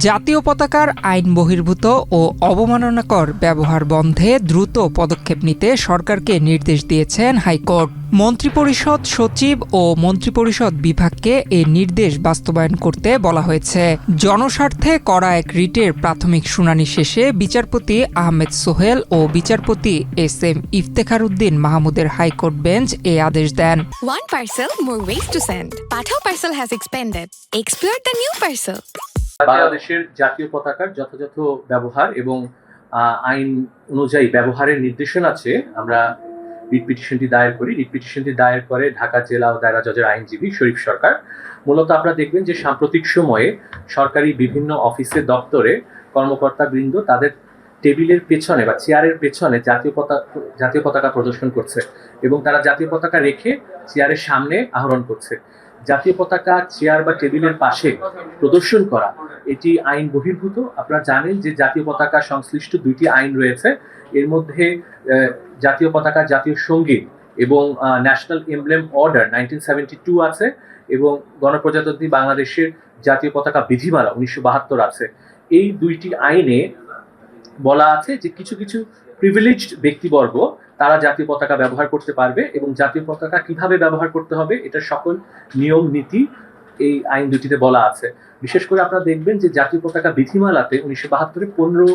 জাতীয় পতাকার আইন বহির্ভূত ও অবমাননাকর ব্যবহার বন্ধে দ্রুত পদক্ষেপ নিতে সরকারকে নির্দেশ দিয়েছেন হাইকোর্ট। মন্ত্রিপরিষদ সচিব ও মন্ত্রিপরিষদ বিভাগকে এই নির্দেশ বাস্তবায়ন করতে বলা হয়েছে। জনস্বার্থে করা এক রিটের প্রাথমিক শুনানি শেষে বিচারপতি আহমেদ সোহেল ও বিচারপতি এস.এম. ইফতেখার উদ্দিন মাহমুদের হাইকোর্ট বেঞ্চ এই আদেশ দেন। One parcel, more ways to send. Pathao parcel has expanded. Explore the new parcel. বাংলাদেশের জাতীয় পতাকার যথাযথ ব্যবহার এবং আইন অনুযায়ী ব্যবহারের নির্দেশনা আছে। আমরা রিট পিটিশনটি দায়ের করি। রিট পিটিশনটি দায়ের করে ঢাকা জেলা ও দায়রা জজের আইনজীবী শরীফ সরকার। মূলত আপনারা দেখবেন যে সাম্প্রতিক সময়ে সরকারি বিভিন্ন অফিসে দপ্তরে কর্মকর্তাবৃন্দ তাদের টেবিলের পেছনে বা চেয়ারের পেছনে জাতীয় পতাকা প্রদর্শন করছে এবং তারা জাতীয় পতাকা রেখে চেয়ারের সামনে আহরণ করছে। জাতীয় পতাকা চেয়ার বা টেবিলের পাশে প্রদর্শন করা এটি আইন বহির্ভূত। আপনারা জানেন যে জাতীয় পতাকা সংশ্লিষ্ট দুইটি আইন রয়েছে। এর মধ্যে জাতীয় পতাকা জাতীয় সঙ্গীত এবং ন্যাশনাল এমব্লেম অর্ডার 1972 আছে এবং গণপ্রজাতন্ত্রী বাংলাদেশের জাতীয় পতাকা বিধিমালা 1972 আছে। এই দুইটি আইনে বলা আছে যে কিছু কিছু প্রিভিলেজড ব্যক্তিবর্গ তারা জাতীয় পতাকা ব্যবহার করতে পারবে এবং জাতীয় পতাকা কিভাবে ব্যবহার করতে হবে এটা সকল নিয়ম নীতি এই আইন দুটিতে বলা আছে। বিশেষ করে আপনারা দেখবেন যে জাতীয় পতাকা বিধিমালাতে 1972 15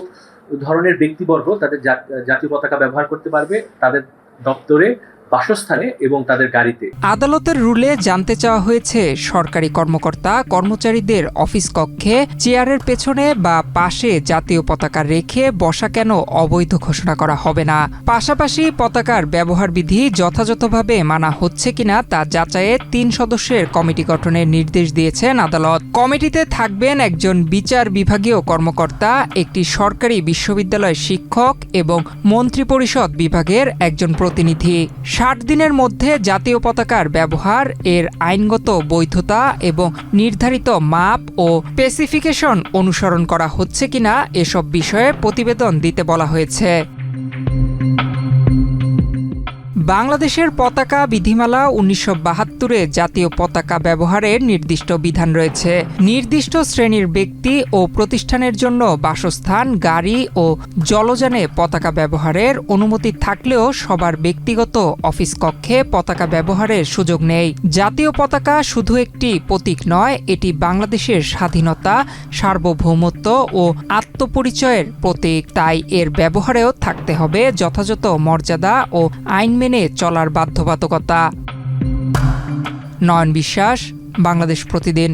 ধরনের ব্যক্তিবর্গ তাদের জাতীয় পতাকা ব্যবহার করতে পারবে তাদের দপ্তরে, বাসস্থানে এবং তাদের গাড়িতে। আদালতের রুলে জানতে চাওয়া হয়েছে সরকারি কর্মকর্তা কর্মচারীদের অফিস কক্ষে চেয়ারের পেছনে বা পাশে জাতীয় পতাকা রেখে বসা কেন অবৈধ ঘোষণা করা হবে না। পাশাপাশি পতাকার ব্যবহার বিধি যথাযথভাবে মানা হচ্ছে কিনা তা যাচাইয়ে 3 সদস্যের কমিটি গঠনের নির্দেশ দিয়েছেন আদালত। কমিটিতে থাকবেন একজন বিচার বিভাগীয় কর্মকর্তা, একটি সরকারি বিশ্ববিদ্যালয়ের শিক্ষক এবং মন্ত্রিপরিষদ বিভাগের একজন প্রতিনিধি। 60 দিনের মধ্যে জাতীয় পতাকার ব্যবহার, এর আইনগত বৈধতা এবং নির্ধারিত মাপ ও স্পেসিফিকেশন অনুসরণ করা হচ্ছে কিনা এসব বিষয়ে প্রতিবেদন দিতে বলা হয়েছে। বাংলাদেশের পতাকা বিধিমালা 1972-এ জাতীয় পতাকা ব্যবহারের নির্দিষ্ট বিধান রয়েছে। নির্দিষ্ট শ্রেণীর ব্যক্তি ও প্রতিষ্ঠানের জন্য বাসস্থান, গাড়ি ও জলযানে পতাকা ব্যবহারের অনুমতি থাকলেও সবার ব্যক্তিগত অফিস কক্ষে পতাকা ব্যবহারের সুযোগ নেই। জাতীয় পতাকা শুধু একটি প্রতীক নয়, এটি বাংলাদেশের স্বাধীনতা, সার্বভৌমত্ব ও আত্মপরিচয়ের প্রতীক। তাই এর ব্যবহারেও থাকতে হবে যথাযথ মর্যাদা ও আইন মেনে চলার বাধ্যবাধকতা। নয়ন বিশ্বাস, বাংলাদেশ প্রতিদিন।